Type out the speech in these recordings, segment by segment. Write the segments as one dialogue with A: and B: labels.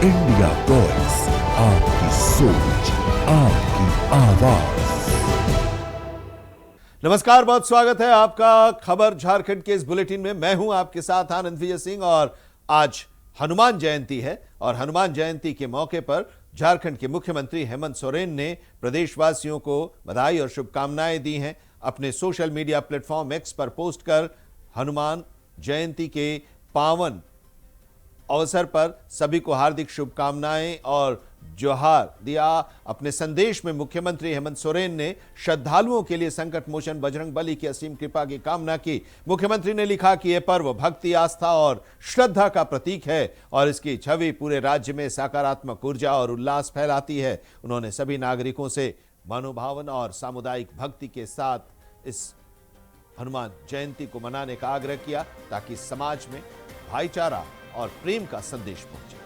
A: India voice, आपकी सोच, आपकी आवाज।
B: नमस्कार, बहुत स्वागत है आपका खबर झारखंड के इस बुलेटिन में। मैं हूं आपके साथ आनंद विजय सिंह और आज हनुमान जयंती है और हनुमान जयंती के मौके पर झारखंड के मुख्यमंत्री हेमंत सोरेन ने प्रदेशवासियों को बधाई और शुभकामनाएं दी हैं। अपने सोशल मीडिया प्लेटफॉर्म एक्स पर पोस्ट कर हनुमान जयंती के पावन अवसर पर सभी को हार्दिक शुभकामनाएं और जोहार दिया। अपने संदेश में मुख्यमंत्री हेमंत सोरेन ने श्रद्धालुओं के लिए संकट मोचन बजरंग बली की असीम कृपा की कामना की। मुख्यमंत्री ने लिखा कि यह पर्व भक्ति, आस्था और श्रद्धा का प्रतीक है और इसकी छवि पूरे राज्य में सकारात्मक ऊर्जा और उल्लास फैलाती है। उन्होंने सभी नागरिकों से मनोभावन और सामुदायिक भक्ति के साथ इस हनुमान जयंती को मनाने का आग्रह किया ताकि समाज में भाईचारा और प्रेम का संदेश पहुंचे।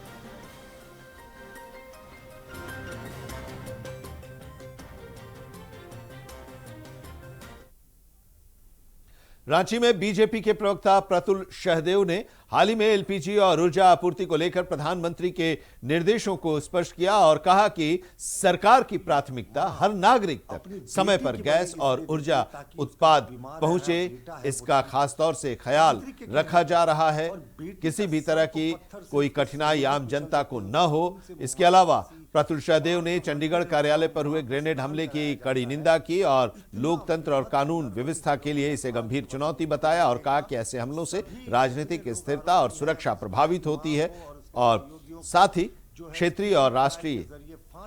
B: रांची में बीजेपी के प्रवक्ता प्रतुल शहदेव ने हाल ही में एलपीजी और ऊर्जा आपूर्ति को लेकर प्रधानमंत्री के निर्देशों को स्पष्ट किया और कहा कि सरकार की प्राथमिकता हर नागरिक तक समय पर गैस और ऊर्जा उत्पाद पहुंचे, इसका खासतौर से ख्याल रखा जा रहा है। किसी भी तरह की कोई कठिनाई आम जनता को न हो। इसके अलावा प्रतुल शहदेव ने चंडीगढ़ कार्यालय पर हुए ग्रेनेड हमले की कड़ी निंदा की और लोकतंत्र और कानून व्यवस्था के लिए इसे गंभीर चुनौती बताया और कहा कि ऐसे हमलों से राजनीतिक स्थिरता और सुरक्षा प्रभावित होती है और साथ ही क्षेत्रीय और राष्ट्रीय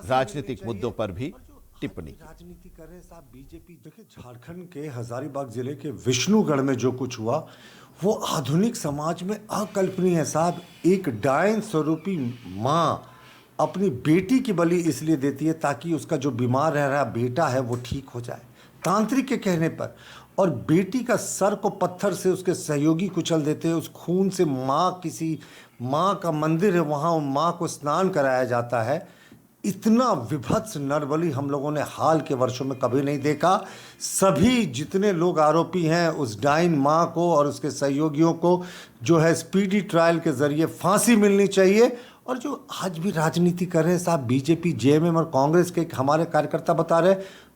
B: राजनीतिक मुद्दों पर भी टिप्पणी।
C: राजनीति कर रहे साहब बीजेपी। देखिए, झारखंड के हजारीबाग जिले के विष्णुगढ़ में जो कुछ हुआ वो आधुनिक समाज में अकल्पनीय है साहब। एक डायन स्वरूपी माँ अपनी बेटी की बलि इसलिए देती है ताकि उसका जो बीमार रह रहा बेटा है वो ठीक हो जाए, तांत्रिक के कहने पर, और बेटी का सर को पत्थर से उसके सहयोगी कुचल देते हैं। उस खून से किसी माँ का मंदिर है वहाँ माँ को स्नान कराया जाता है। इतना विभत्स नरबली हम लोगों ने हाल के वर्षों में कभी नहीं देखा। सभी जितने लोग आरोपी हैं उस डाइन माँ को और उसके सहयोगियों को जो है स्पीडी ट्रायल के जरिए फांसी मिलनी चाहिए। और जो आज भी राजनीति कर रहे हैं साहब बीजेपी, जेएमएम और कांग्रेस के हमारे कार्यकर्ता बता रहे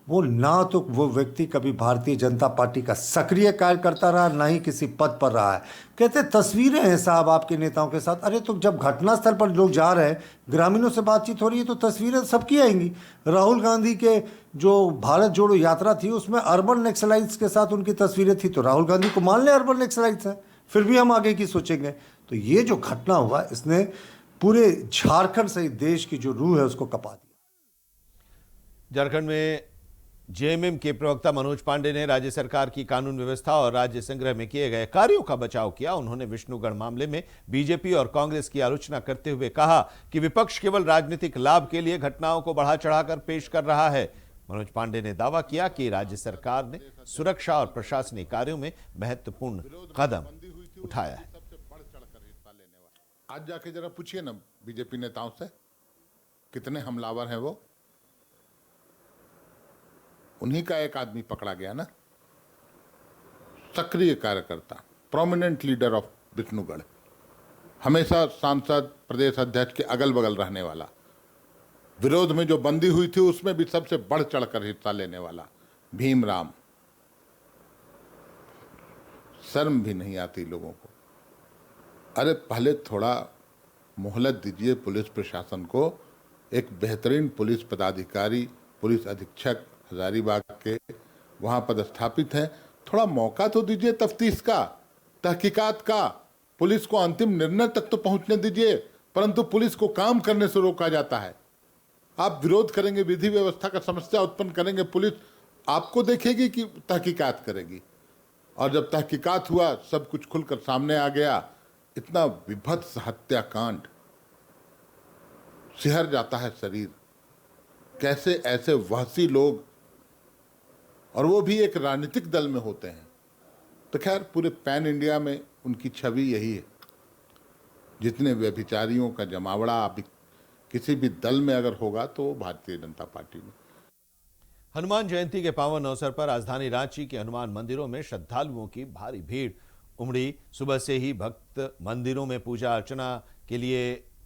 C: वो ना तो वो व्यक्ति कभी भारतीय जनता पार्टी का सक्रिय कार्यकर्ता रहा, ना ही किसी पद पर रहा है। कहते तस्वीरें हैं साहब आपके नेताओं के साथ। अरे तो जब घटनास्थल पर लोग जा रहे हैं, ग्रामीणों से बातचीत हो रही है तो तस्वीरें सबकी आएंगी। राहुल गांधी के जो भारत जोड़ो यात्रा थी उसमें अर्बन नक्सलाइट्स के साथ उनकी तस्वीरें थी, तो राहुल गांधी को मान लें अर्बन नक्सलाइट्स हैं, फिर भी हम आगे की सोचेंगे। तो ये जो घटना हुआ इसने पूरे झारखंड सहित देश की जो रूह है उसको कपा दिया।
B: झारखंड में जेएमएम के प्रवक्ता मनोज पांडे ने राज्य सरकार की कानून व्यवस्था और राज्य संग्रह में किए गए कार्यों का बचाव किया। उन्होंने विष्णुगढ़ मामले में बीजेपी और कांग्रेस की आलोचना करते हुए कहा कि विपक्ष केवल राजनीतिक लाभ के लिए घटनाओं को बढ़ा चढ़ाकर पेश कर रहा है। मनोज पांडे ने दावा किया कि राज्य सरकार ने सुरक्षा और प्रशासनिक कार्यों में महत्वपूर्ण कदम उठाया है।
D: आज जाके जरा पूछिए ना बीजेपी नेताओं से कितने हमलावर हैं वो। उन्हीं का एक आदमी पकड़ा गया ना, सक्रिय कार्यकर्ता, प्रोमिनेंट लीडर ऑफ विष्णुगढ़, हमेशा सांसद, प्रदेश अध्यक्ष के अगल बगल रहने वाला, विरोध में जो बंदी हुई थी उसमें भी सबसे बढ़ चढ़कर हिस्सा लेने वाला भीमराम। शर्म भी नहीं आती लोगों को। अरे पहले थोड़ा मोहलत दीजिए पुलिस प्रशासन को। एक बेहतरीन पुलिस पदाधिकारी, पुलिस अधीक्षक हजारीबाग के वहाँ पदस्थापित हैं, थोड़ा मौका तो दीजिए तफ्तीश का, तहकीकात का। पुलिस को अंतिम निर्णय तक तो पहुँचने दीजिए, परंतु पुलिस को काम करने से रोका जाता है। आप विरोध करेंगे, विधि व्यवस्था का समस्या उत्पन्न करेंगे, पुलिस आपको देखेगी कि तहकीकात करेगी। और जब तहकीकात हुआ, सब कुछ खुलकर सामने आ गया। इतना विभत्स हत्याकांड, सिहर जाता है शरीर। कैसे ऐसे वहसी लोग, और वो भी एक राजनीतिक दल में होते हैं। तो खैर पूरे पैन इंडिया में उनकी छवि यही है। जितने व्यभिचारियों का जमावड़ा अभी किसी भी दल में अगर होगा तो भारतीय जनता पार्टी में।
B: हनुमान जयंती के पावन अवसर पर राजधानी रांची के हनुमान मंदिरों में श्रद्धालुओं की भारी भीड़ उमड़ी। सुबह से ही भक्त मंदिरों में पूजा अर्चना के लिए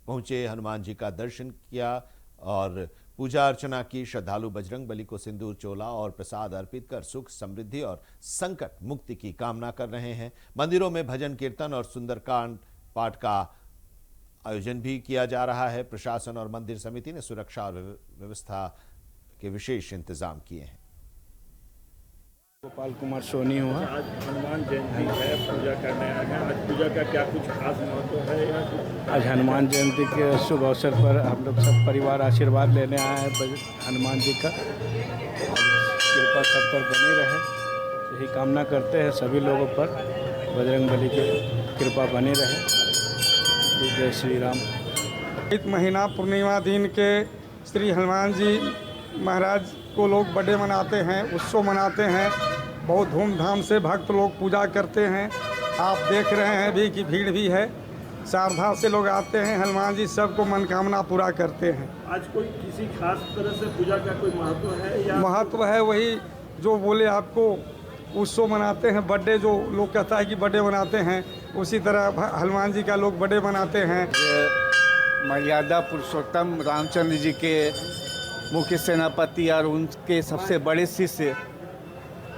B: पहुंचे, हनुमान जी का दर्शन किया और पूजा अर्चना की। श्रद्धालु बजरंग बली को सिंदूर, चोला और प्रसाद अर्पित कर सुख, समृद्धि और संकट मुक्ति की कामना कर रहे हैं। मंदिरों में भजन कीर्तन और सुंदरकांड पाठ का आयोजन भी किया जा रहा है। प्रशासन और मंदिर समिति ने सुरक्षा और व्यवस्था के विशेष इंतजाम किए हैं।
E: गोपाल कुमार सोनी हुआ।
F: आज हनुमान जयंती है, पूजा करने आए हैं। आज पूजा का क्या कुछ खास महत्व है या कुछ?
E: आज हनुमान जयंती के शुभ अवसर पर हम लोग सब परिवार आशीर्वाद लेने आए हैं हनुमान जी का। कृपा सब पर बनी रहे, यही कामना करते हैं सभी लोगों पर, बजरंग बली की कृपा बनी रहे। जय श्री राम।
G: एक महीना पूर्णिमा दिन के श्री हनुमान जी महाराज को लोग बर्थडे मनाते हैं, उत्सव मनाते हैं। बहुत धूमधाम से भक्त लोग पूजा करते हैं। आप देख रहे हैं भी कि भीड़ भी है, श्रद्धा से लोग आते हैं। हनुमान जी सबको मनोकामना पूरा करते हैं।
F: आज कोई किसी खास तरह से पूजा का कोई महत्व है या?
G: महत्व है वही जो बोले आपको, उत्सव मनाते हैं। बर्थडे जो लोग कहता है कि बर्थडे मनाते हैं, उसी तरह हनुमान जी का लोग बर्थडे मनाते हैं।
E: मर्यादा पुरुषोत्तम रामचंद्र जी के मुख्य सेनापति और उनके सबसे बड़े शिष्य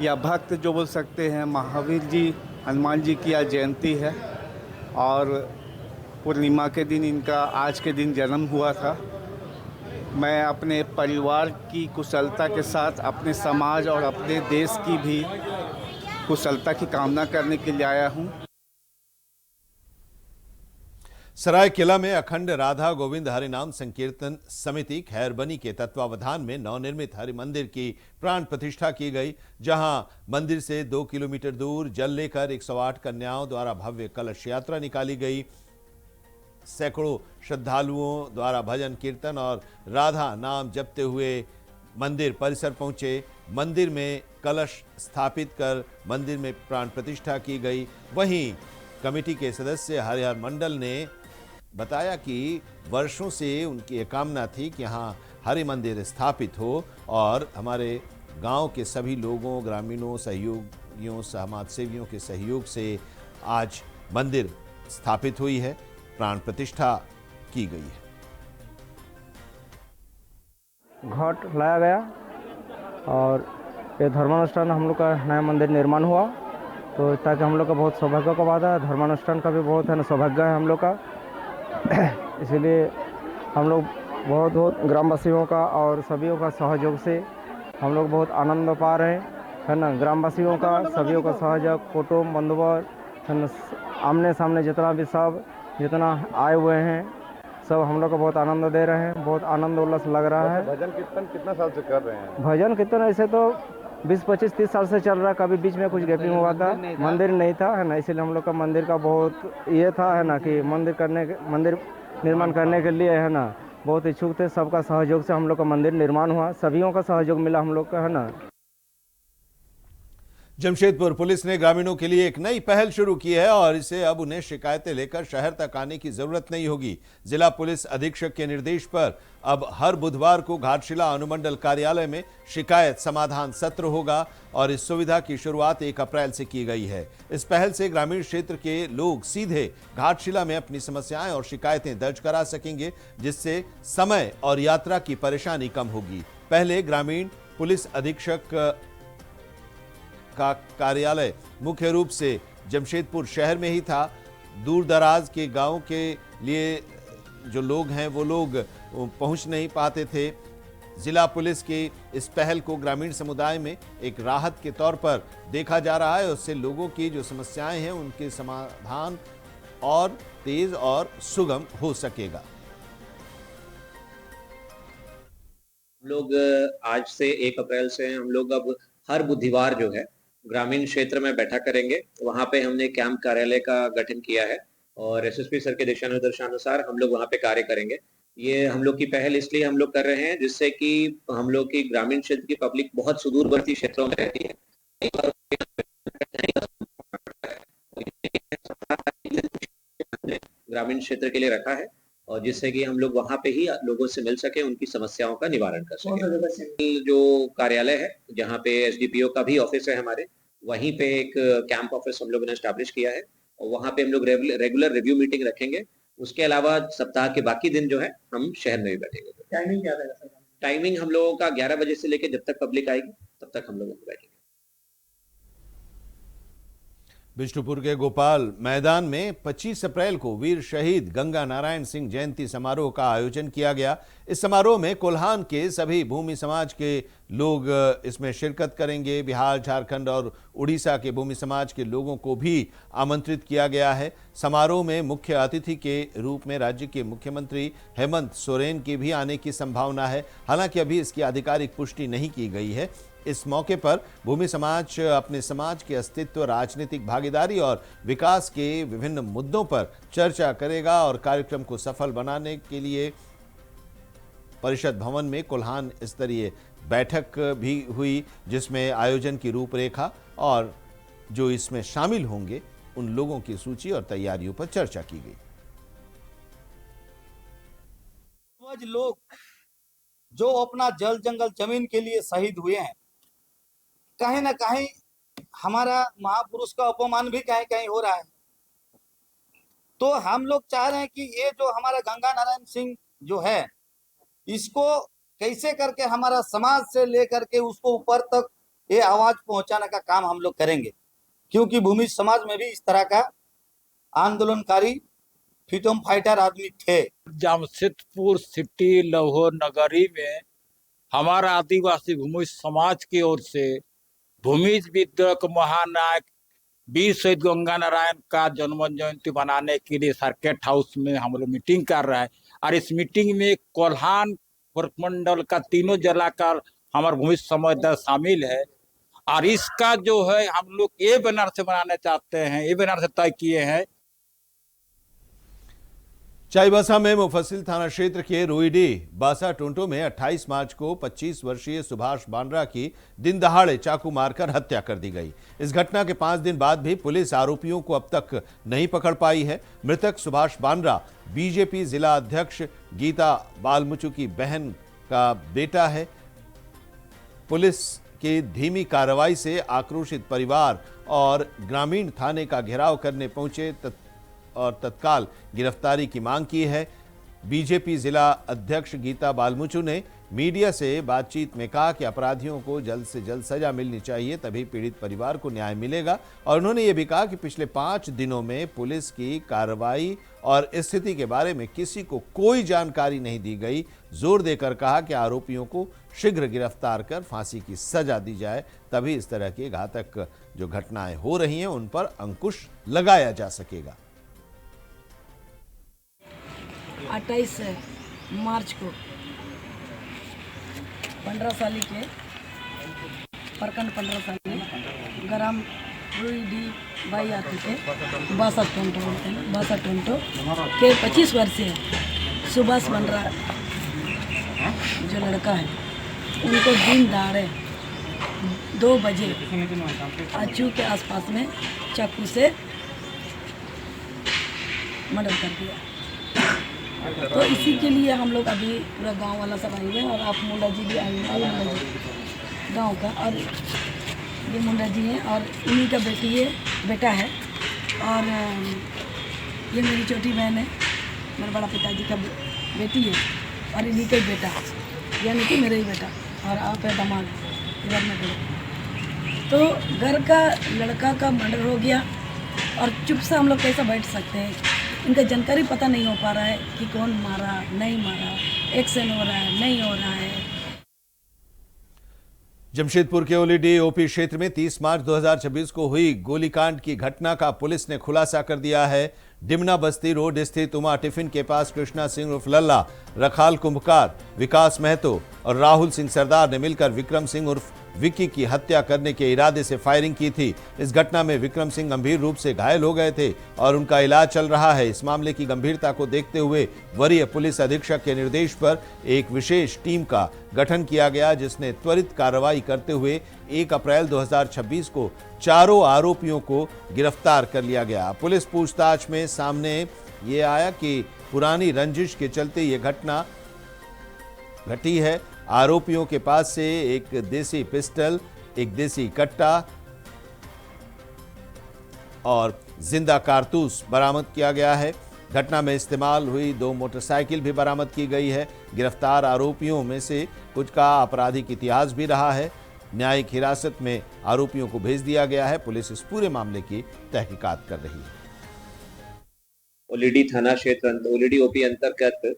E: या भक्त जो बोल सकते हैं, महावीर जी हनुमान जी की आज जयंती है और पूर्णिमा के दिन इनका आज के दिन जन्म हुआ था। मैं अपने परिवार की कुशलता के साथ अपने समाज और अपने देश की भी कुशलता की कामना करने के लिए आया हूँ।
B: सरायकेला में अखंड राधा गोविंद हरिनाम संकीर्तन समिति खैरबनी के तत्वावधान में नवनिर्मित हरि मंदिर की प्राण प्रतिष्ठा की गई, जहां मंदिर से 2 किलोमीटर दूर जल लेकर 108 कन्याओं द्वारा भव्य कलश यात्रा निकाली गई। सैकड़ों श्रद्धालुओं द्वारा भजन कीर्तन और राधा नाम जपते हुए मंदिर परिसर पहुंचे। मंदिर में कलश स्थापित कर मंदिर में प्राण प्रतिष्ठा की गई। वहीं कमेटी के सदस्य हरिहर मंडल ने बताया कि वर्षों से उनकी एक कामना थी कि यहाँ हरि मंदिर स्थापित हो और हमारे गांव के सभी लोगों, ग्रामीणों, सहयोगियों, समाज सेवियों के सहयोग से आज मंदिर स्थापित हुई है, प्राण प्रतिष्ठा की गई है।
H: घाट लाया गया और ये धर्मानुष्ठान हम लोग का नया मंदिर निर्माण हुआ, तो ताकि हम लोग का बहुत सौभाग्य का बात है। धर्मानुष्ठान का भी बहुत है ना सौभाग्य है हम लोग का। इसलिए हम लोग बहुत ग्रामवासियों का और सभी का सहयोग से हम लोग बहुत आनंद पा रहे हैं, है ना। ग्रामवासियों का सभी का सहयोग, कुटुंब बंधुवर, है ना, आमने सामने जितना भी सब जितना आए हुए हैं सब हम लोग को बहुत आनंद दे रहे हैं। बहुत आनंद उल्लास लग रहा है।
F: भजन कीर्तन कितना साल से कर रहे हैं?
H: भजन कीर्तन ऐसे तो 20, 25, 30 साल से चल रहा है। कभी बीच में कुछ गैपिंग हुआ था, मंदिर नहीं था, है ना। इसलिए हम लोग का मंदिर का बहुत ये था, है ना, कि मंदिर निर्माण करने के लिए, है ना, बहुत इच्छुक थे। सबका सहयोग से हम लोग का मंदिर निर्माण हुआ, सभीयों का सहयोग मिला हम लोग का, है ना।
B: जमशेदपुर पुलिस ने ग्रामीणों के लिए एक नई पहल शुरू की है और इसे अब उन्हें शिकायतें लेकर शहर तक आने की जरूरत नहीं होगी। जिला पुलिस अधीक्षक के निर्देश पर अब हर बुधवार को घाटशिला अनुमंडल कार्यालय में शिकायत समाधान सत्र होगा और इस सुविधा की शुरुआत 1 अप्रैल से की गई है। इस पहल से ग्रामीण क्षेत्र के लोग सीधे घाटशिला में अपनी समस्याएं और शिकायतें दर्ज करा सकेंगे, जिससे समय और यात्रा की परेशानी कम होगी। पहले ग्रामीण पुलिस अधीक्षक का कार्यालय मुख्य रूप से जमशेदपुर शहर में ही था। दूर दराज के गांव के लिए जो लोग हैं वो लोग पहुंच नहीं पाते थे। जिला पुलिस की इस पहल को ग्रामीण समुदाय में एक राहत के तौर पर देखा जा रहा है। उससे लोगों की जो समस्याएं हैं उनके समाधान और तेज और सुगम हो सकेगा।
I: हम लोग आज से 1 अप्रैल से हम लोग अब हर बुधवार जो है ग्रामीण क्षेत्र में बैठा करेंगे। वहां पे हमने कैंप कार्यालय का गठन किया है और एसएसपी सर के दिशा निर्देशानुसार हम लोग वहां पे कार्य करेंगे। ये हम लोग की पहल इसलिए हम लोग कर रहे हैं जिससे कि हम लोग की ग्रामीण क्षेत्र की पब्लिक बहुत सुदूरवर्ती क्षेत्रों में रहती है। ग्रामीण क्षेत्र के लिए रखा है और जिससे कि हम लोग वहां पे ही लोगों से मिल सके, उनकी समस्याओं का निवारण कर सके। जो कार्यालय है जहाँ पे एसडीपीओ का भी ऑफिस है हमारे, वहीं पे एक कैंप ऑफिस हम लोगों ने एस्टैब्लिश किया है और वहां पे हम लोग रेगुलर रिव्यू मीटिंग रखेंगे उसके अलावा सप्ताह के बाकी दिन जो है हम शहर में भी बैठेंगे।
F: टाइमिंग क्या रहेगा सर?
I: टाइमिंग हम लोगों का 11 बजे से लेकर जब तक पब्लिक आएगी तब तक हम लोग बैठेंगे।
B: बिष्णुपुर के गोपाल मैदान में 25 अप्रैल को वीर शहीद गंगा नारायण सिंह जयंती समारोह का आयोजन किया गया। इस समारोह में कोल्हान के सभी भूमि समाज के लोग इसमें शिरकत करेंगे। बिहार, झारखंड और उड़ीसा के भूमि समाज के लोगों को भी आमंत्रित किया गया है। समारोह में मुख्य अतिथि के रूप में राज्य के मुख्यमंत्री हेमंत सोरेन के भी आने की संभावना है। हालांकि अभी इसकी आधिकारिक पुष्टि नहीं की गई है। इस मौके पर भूमि समाज अपने समाज के अस्तित्व, राजनीतिक भागीदारी और विकास के विभिन्न मुद्दों पर चर्चा करेगा और कार्यक्रम को सफल बनाने के लिए परिषद भवन में कोल्हान स्तरीय बैठक भी हुई, जिसमें आयोजन की रूपरेखा और जो इसमें शामिल होंगे उन लोगों की सूची और तैयारियों पर चर्चा की गई।
J: लोग जो अपना जल जंगल जमीन के लिए शहीद हुए हैं, कहीं ना कहीं हमारा महापुरुष का अपमान भी कहीं कहीं हो रहा है। तो हम लोग चाह रहे हैं कि ये जो हमारा गंगा नारायण सिंह जो है, इसको कैसे करके हमारा समाज से लेकर के उसको ऊपर तक ये आवाज पहुंचाने का काम हम लोग करेंगे, क्योंकि भूमि समाज में भी इस तरह का आंदोलनकारी फ्रीडम फाइटर आदमी थे।
K: जमशेदपुर सिटी लौहो नगरी में हमारा आदिवासी भूमि समाज की ओर से भूमि विद्रोह महानायक वीर शहीद गंगा नारायण का जन्म जयंती मनाने के लिए सर्किट हाउस में हम लोग मीटिंग कर रहे हैं। और इस मीटिंग में कोल्हान प्रमंडल का तीनों जिला का हमारा भूमि समुदाय शामिल है। और इसका जो है हम लोग ये बैनर से बनाना चाहते हैं, ये बैनर से तय किए हैं।
B: चाईबासा में मुफस्सिल थाना क्षेत्र के रोईडीह बासा टोंटो में 28 मार्च को 25 वर्षीय सुभाष बांद्रा की दिन दहाड़े चाकू मारकर हत्या कर दी गई। इस घटना के 5 दिन बाद भी पुलिस आरोपियों को अब तक नहीं पकड़ पाई है। मृतक सुभाष बांद्रा बीजेपी जिला अध्यक्ष गीता बालमुचु की बहन का बेटा है। पुलिस की धीमी कार्रवाई से आक्रोशित परिवार और ग्रामीण थाने का घेराव करने पहुंचे और तत्काल गिरफ्तारी की मांग की है। बीजेपी जिला अध्यक्ष गीता बालमुचु ने मीडिया से बातचीत में कहा कि अपराधियों को जल्द से जल्द सजा मिलनी चाहिए, तभी पीड़ित परिवार को न्याय मिलेगा। और उन्होंने ये भी कहा कि पिछले 5 दिनों में पुलिस की कार्रवाई और स्थिति के बारे में किसी को कोई जानकारी नहीं दी गई। जोर देकर कहा कि आरोपियों को शीघ्र गिरफ्तार कर फांसी की सजा दी जाए, तभी इस तरह की घातक जो घटनाएं हो रही हैं उन पर अंकुश लगाया जा सकेगा।
L: 28 मार्च को 15 साल के प्रखंड 15 साल ग्राम रोईडीह बाई आते थे बासा टोंटो बोलते हैं, बासा टोंटो के 25 वर्षीय सुभाष बांद्रा जो लड़का है, उनको दिन दहाड़े 2 बजे आचू के आसपास में चाकू से मर्डर कर दिया। तो इसी के लिए हम लोग अभी पूरा गांव वाला सब आए हुए हैं और आप मुंडा जी भी आए हुए हैं, मुंडा जी गाँव का, और ये मुंडा जी हैं और इन्हीं का बेटा है और ये मेरी छोटी बहन है, मेरे बड़ा पिताजी का बेटी है और इन्हीं का ही बेटा, यानी कि मेरा ही बेटा, और आप है दामाद इधर में बड़े। तो घर का लड़का का मर्डर हो गया और चुप से हम लोग कैसे बैठ सकते हैं? इनका जानकारी पता नहीं हो पा रहा है कि कौन मारा, नहीं मारा, एक्शन हो रहा है, नहीं हो रहा है।
B: जमशेदपुर के ओलीडीह ओपी क्षेत्र में 30 मार्च 2026 को हुई गोलीकांड की घटना का पुलिस ने खुलासा कर दिया है। डिमना बस्ती रोड स्थित उमा टिफिन के पास कृष्णा सिंह उर्फ लल्ला, रखाल कुंभकार, विकास महतो और राहुल सिंह सरदार ने मिलकर विक्रम सिंह उर्फ विक्की की हत्या करने के इरादे से फायरिंग की थी। इस घटना में विक्रम सिंह गंभीर रूप से घायल हो गए थे और उनका इलाज चल रहा है। इस मामले की गंभीरता को देखते हुए वरीय पुलिस अधीक्षक के निर्देश पर एक विशेष टीम का गठन किया गया, जिसने त्वरित कार्रवाई करते हुए 1 अप्रैल 2026 को चारों आरोपियों को गिरफ्तार कर लिया गया। पुलिस पूछताछ में सामने ये आया कि पुरानी रंजिश के चलते ये घटना घटी है। आरोपियों के पास से एक देसी पिस्टल, एक देसी कट्टा और जिंदा कारतूस बरामद किया गया है। घटना में इस्तेमाल हुई 2 मोटरसाइकिल भी बरामद की गई है। गिरफ्तार आरोपियों में से कुछ का आपराधिक इतिहास भी रहा है। न्यायिक हिरासत में आरोपियों को भेज दिया गया है। पुलिस इस पूरे मामले की तहकीकात कर रही है।
I: ओलीडी थाना क्षेत्र ओलीडी ओपी अंतर्गत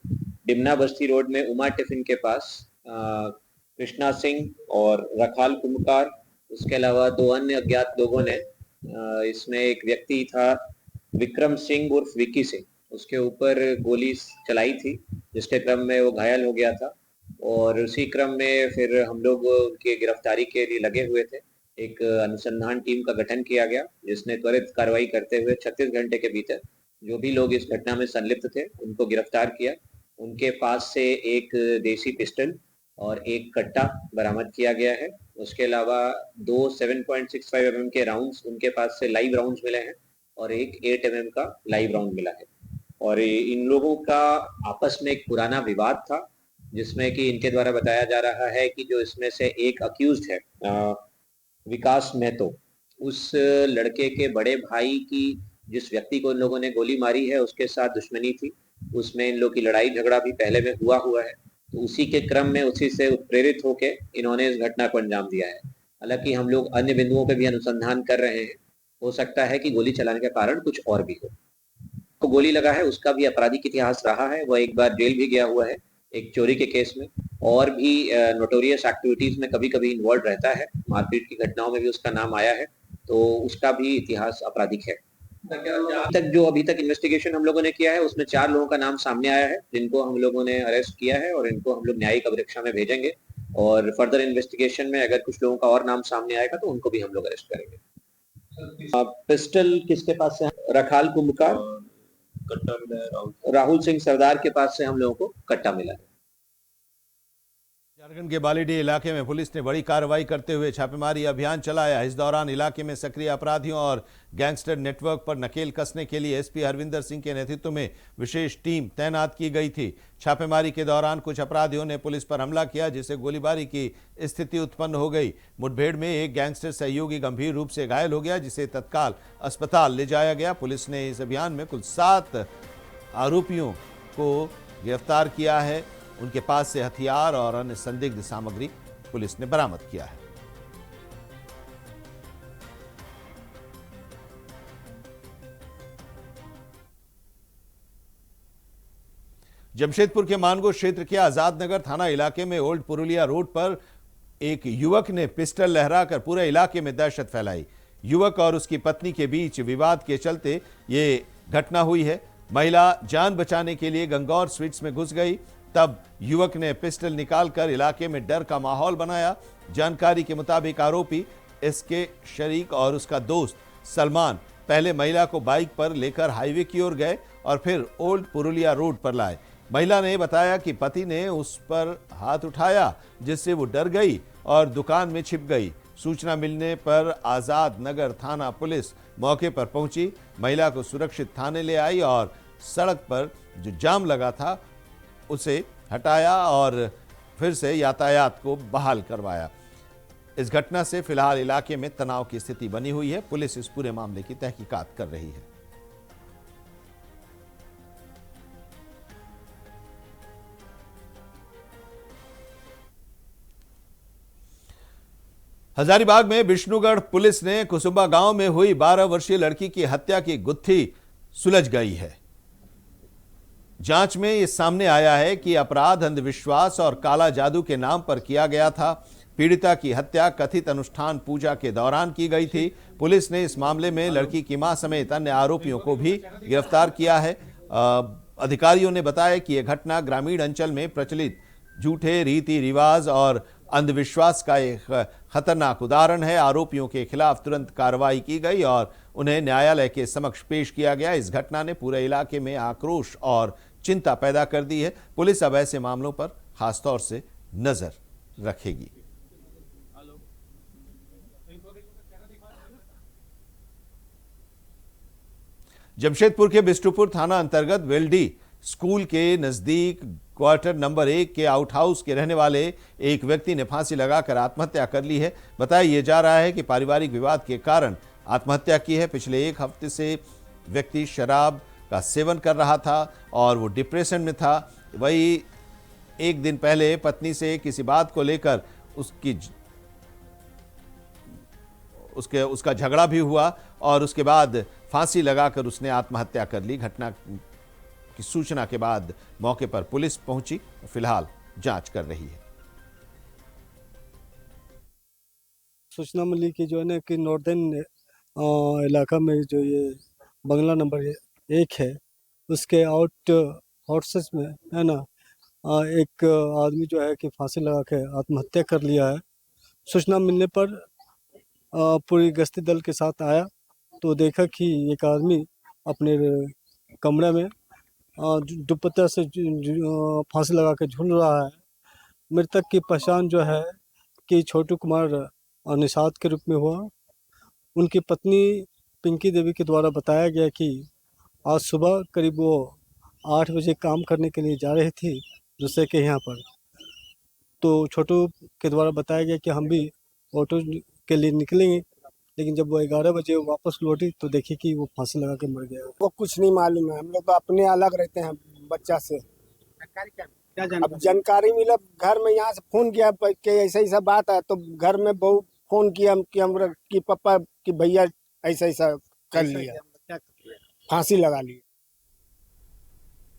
I: डिमना बस्ती रोड में उमा टिफिन के पास कृष्णा सिंह और रखाल कुमकार, उसके अलावा 2 अन्य अज्ञात लोगों ने इसमें एक व्यक्ति था विक्रम सिंह उर्फ विक्की सिंह, उसके ऊपर गोली चलाई थी, जिसके क्रम में वो घायल हो गया था। और उसी क्रम में फिर हम लोग उनकी गिरफ्तारी के लिए लगे हुए थे। एक अनुसंधान टीम का गठन किया गया, जिसने त्वरित कार्रवाई करते हुए 36 घंटे के भीतर जो भी लोग इस घटना में संलिप्त थे उनको गिरफ्तार किया। उनके पास से एक देसी पिस्टल और एक कट्टा बरामद किया गया है। उसके अलावा 2 7.65 mm के राउंड्स उनके पास से लाइव राउंड्स मिले हैं और एक 8 mm का लाइव राउंड मिला है। और इन लोगों का आपस में एक पुराना विवाद था, जिसमें कि इनके द्वारा बताया जा रहा है कि जो इसमें से एक अक्यूज्ड है विकास महतो, उस लड़के के बड़े भाई की जिस व्यक्ति को इन लोगों ने गोली मारी है उसके साथ दुश्मनी थी। उसमें इन लोगों की लड़ाई झगड़ा भी पहले में हुआ है। तो उसी के क्रम में उसी से उत्प्रेरित होकर इन्होंने इस घटना को अंजाम दिया है। हालांकि हम लोग अन्य बिंदुओं पे भी अनुसंधान कर रहे हैं। हो सकता है कि गोली चलाने का कारण कुछ और भी हो। तो गोली लगा है उसका भी आपराधिक इतिहास रहा है, वह एक बार जेल भी गया हुआ है एक चोरी के केस में, और भी नोटोरियस एक्टिविटीज में कभी कभी इन्वॉल्व रहता है। मारपीट की घटनाओं में भी उसका नाम आया है, तो उसका भी इतिहास आपराधिक है। अभी तक इन्वेस्टिगेशन हम लोगों ने किया है, उसमें 4 लोगों का नाम सामने आया है, जिनको हम लोगों ने अरेस्ट किया है और इनको हम लोग न्यायिक अभिरक्षा में भेजेंगे। और फर्दर इन्वेस्टिगेशन में अगर कुछ लोगों का और नाम सामने आएगा तो उनको भी हम लोग अरेस्ट करेंगे। पिस्टल किसके पास से? रखाल कुंभकार, कट्टा मिला है राहुल सिंह सरदार के पास से हम लोगों को कट्टा मिला है।
B: झारखंड के बालीडीह इलाके में पुलिस ने बड़ी कार्रवाई करते हुए छापेमारी अभियान चलाया। इस दौरान इलाके में सक्रिय अपराधियों और गैंगस्टर नेटवर्क पर नकेल कसने के लिए एसपी हरविंदर सिंह के नेतृत्व में विशेष टीम तैनात की गई थी। छापेमारी के दौरान कुछ अपराधियों ने पुलिस पर हमला किया, जिससे गोलीबारी की स्थिति उत्पन्न हो गई। मुठभेड़ में एक गैंगस्टर सहयोगी गंभीर रूप से घायल हो गया, जिसे तत्काल अस्पताल ले जाया गया। पुलिस ने इस अभियान में कुल 7 आरोपियों को गिरफ्तार किया है। उनके पास से हथियार और अन्य संदिग्ध सामग्री पुलिस ने बरामद किया है। जमशेदपुर के मानगो क्षेत्र के आजाद नगर थाना इलाके में ओल्ड पुरुलिया रोड पर एक युवक ने पिस्टल लहराकर पूरे इलाके में दहशत फैलाई। युवक और उसकी पत्नी के बीच विवाद के चलते ये घटना हुई है। महिला जान बचाने के लिए गंगौर स्वीट्स में घुस गई, तब युवक ने पिस्टल निकालकर इलाके में डर का माहौल बनाया। जानकारी के मुताबिक आरोपी इसके शरीक और उसका दोस्त सलमान पहले महिला को बाइक पर लेकर हाईवे की ओर गए और फिर ओल्ड पुरुलिया रोड पर लाए। महिला ने बताया कि पति ने उस पर हाथ उठाया, जिससे वो डर गई और दुकान में छिप गई। सूचना मिलने पर आजाद नगर थाना पुलिस मौके पर पहुंची, महिला को सुरक्षित थाने ले आई और सड़क पर जो जाम लगा था उसे हटाया और फिर से यातायात को बहाल करवाया। इस घटना से फिलहाल इलाके में तनाव की स्थिति बनी हुई है। पुलिस इस पूरे मामले की तहकीकात कर रही है। हजारीबाग में विष्णुगढ़ पुलिस ने कुसुम्बा गांव में हुई 12 वर्षीय लड़की की हत्या की गुत्थी सुलझ गई है। जांच में यह सामने आया है कि अपराध अंधविश्वास और काला जादू के नाम पर किया गया था। पीड़िता की हत्या कथित अनुष्ठान पूजा के दौरान की गई थी। पुलिस ने इस मामले में लड़की की मां समेत अन्य आरोपियों को भी गिरफ्तार किया है। अधिकारियों ने बताया कि यह घटना ग्रामीण अंचल में प्रचलित झूठे रीति रिवाज और अंधविश्वास का एक खतरनाक उदाहरण है। आरोपियों के खिलाफ तुरंत कार्रवाई की गई और उन्हें न्यायालय के समक्ष पेश किया गया। इस घटना ने पूरे इलाके में आक्रोश और चिंता पैदा कर दी है। पुलिस अब ऐसे मामलों पर खासतौर से नजर रखेगी। जमशेदपुर के बिष्टुपुर थाना अंतर्गत वेल्डी स्कूल के नजदीक क्वार्टर नंबर 1 के आउट हाउस के रहने वाले एक व्यक्ति ने फांसी लगाकर आत्महत्या कर ली है। बताया जा रहा है कि पारिवारिक विवाद के कारण आत्महत्या की है। पिछले 1 हफ्ते से व्यक्ति शराब का सेवन कर रहा था और वो डिप्रेशन में था। वही एक दिन पहले पत्नी से किसी बात को लेकर उसका झगड़ा भी हुआ और उसके बाद फांसी लगाकर उसने आत्महत्या कर ली। घटना की सूचना के बाद मौके पर पुलिस पहुंची, फिलहाल जांच कर रही है।
M: सूचना मिली कि जो है ना कि नॉर्दर्न इलाका में जो ये बंगला नंबर 1 है उसके आउट हॉर्सेस में है ना एक आदमी जो है कि फांसी लगा के आत्महत्या कर लिया है। सूचना मिलने पर पूरी गश्ती दल के साथ आया तो देखा कि एक आदमी अपने कमरे में दुपट्टा से फांसी लगा के झूल रहा है। मृतक की पहचान जो है कि छोटू कुमार निषाद के रूप में हुआ। उनकी पत्नी पिंकी देवी के द्वारा बताया गया कि आज सुबह करीब वो 8 बजे काम करने के लिए जा रही थी दूसरे के यहाँ पर, तो छोटू के द्वारा बताया गया कि हम भी ऑटो के लिए निकलेंगे, लेकिन जब वो 11 बजे वापस लौटी तो देखी कि वो फांसी लगा के मर गया।
N: वो कुछ नहीं मालूम है, हम लोग तो अपने अलग रहते हैं बच्चा से। अब जानकारी मिला घर में, यहाँ से फोन किया कि ऐसा ऐसा बात है, तो घर में बहू फोन किया कि पापा कि भैया ऐसा ऐसा कर लिया, फांसी लगा ली।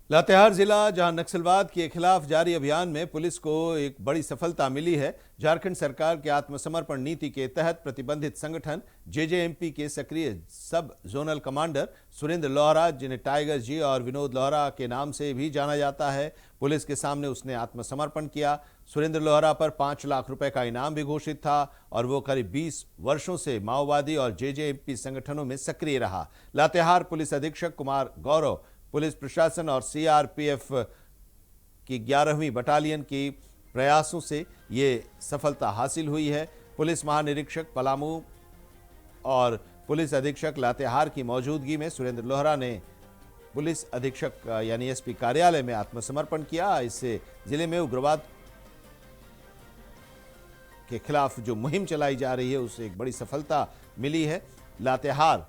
B: लातेहार जिला जहां नक्सलवाद के खिलाफ जारी अभियान में पुलिस को एक बड़ी सफलता मिली है। झारखंड सरकार के आत्मसमर्पण नीति के तहत प्रतिबंधित संगठन जेजेएमपी के सक्रिय सब जोनल कमांडर सुरेंद्र लोहरा, जिन्हें टाइगर जी और विनोद लोहरा के नाम से भी जाना जाता है, पुलिस के सामने उसने आत्मसमर्पण किया। सुरेंद्र लोहरा पर 5 लाख रुपए का इनाम भी घोषित था और वो करीब 20 वर्षों से माओवादी और जेजेएमपी संगठनों में सक्रिय रहा। लातेहार पुलिस अधीक्षक कुमार गौरव, पुलिस प्रशासन और सीआरपीएफ की 11वीं बटालियन की प्रयासों से ये सफलता हासिल हुई है। पुलिस महानिरीक्षक पलामू और पुलिस अधीक्षक लातेहार की मौजूदगी में सुरेंद्र लोहरा ने पुलिस अधीक्षक यानी एसपी कार्यालय में आत्मसमर्पण किया। इससे जिले में उग्रवाद के खिलाफ जो मुहिम चलाई जा रही है उसे एक बड़ी सफलता मिली है। लातेहार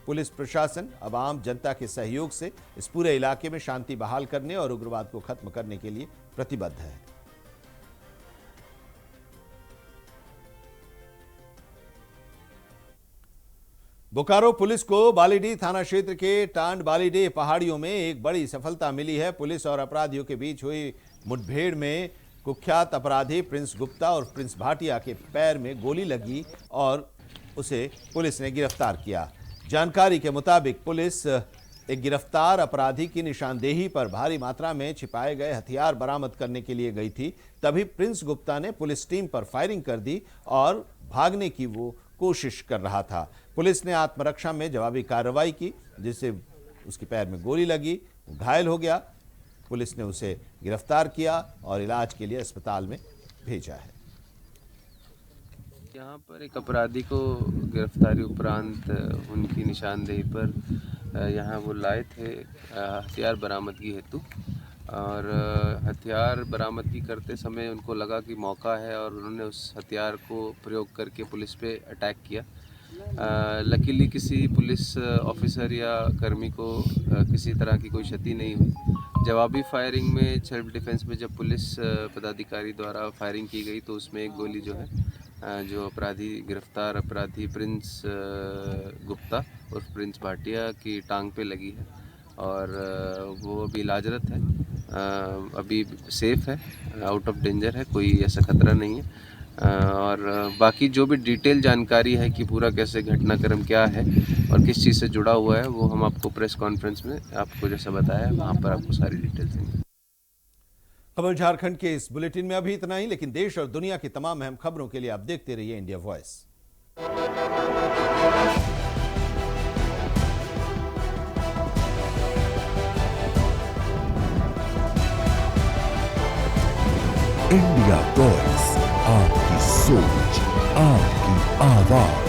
B: पुलिस प्रशासन अब आम जनता के सहयोग से इस पूरे इलाके में शांति बहाल करने और उग्रवाद को खत्म करने के लिए प्रतिबद्ध है। बोकारो पुलिस को बालीडीह थाना क्षेत्र के टांड बालीडीह पहाड़ियों में एक बड़ी सफलता मिली है। पुलिस और अपराधियों के बीच हुई मुठभेड़ में कुख्यात अपराधी प्रिंस गुप्ता और प्रिंस भाटिया के पैर में गोली लगी और उसे पुलिस ने गिरफ्तार किया। जानकारी के मुताबिक पुलिस एक गिरफ्तार अपराधी की निशानदेही पर भारी मात्रा में छिपाए गए हथियार बरामद करने के लिए गई थी। तभी प्रिंस गुप्ता ने पुलिस टीम पर फायरिंग कर दी और भागने की वो कोशिश कर रहा था। पुलिस ने आत्मरक्षा में जवाबी कार्रवाई की, जिससे उसके पैर में गोली लगी, घायल हो गया। पुलिस ने उसे गिरफ्तार किया और इलाज के लिए अस्पताल में भेजा है।
O: यहाँ पर एक अपराधी को गिरफ्तारी उपरांत उनकी निशानदेही पर यहाँ वो लाए थे हथियार बरामदगी हेतु, और हथियार बरामदगी करते समय उनको लगा कि मौका है और उन्होंने उस हथियार को प्रयोग करके पुलिस पे अटैक किया। लकीली किसी पुलिस ऑफिसर या कर्मी को किसी तरह की कोई क्षति नहीं हुई। जवाबी फायरिंग में सेल्फ डिफेंस में जब पुलिस पदाधिकारी द्वारा फायरिंग की गई तो उसमें एक गोली जो है जो गिरफ्तार अपराधी प्रिंस गुप्ता और प्रिंस भाटिया की टांग पे लगी है और वो अभी इलाजरत है, अभी सेफ है, आउट ऑफ डेंजर है, कोई ऐसा खतरा नहीं है। और बाकी जो भी डिटेल जानकारी है कि पूरा कैसे घटनाक्रम क्या है और किस चीज़ से जुड़ा हुआ है वो हम आपको प्रेस कॉन्फ्रेंस में आपको जैसा बताया वहाँ पर आपको सारी डिटेल्स देंगे।
B: खबर झारखंड के इस बुलेटिन में अभी इतना ही, लेकिन देश और दुनिया की तमाम अहम खबरों के लिए आप देखते रहिए इंडिया वॉइस।
A: इंडिया वॉइस, आपकी सोच, आपकी आवाज।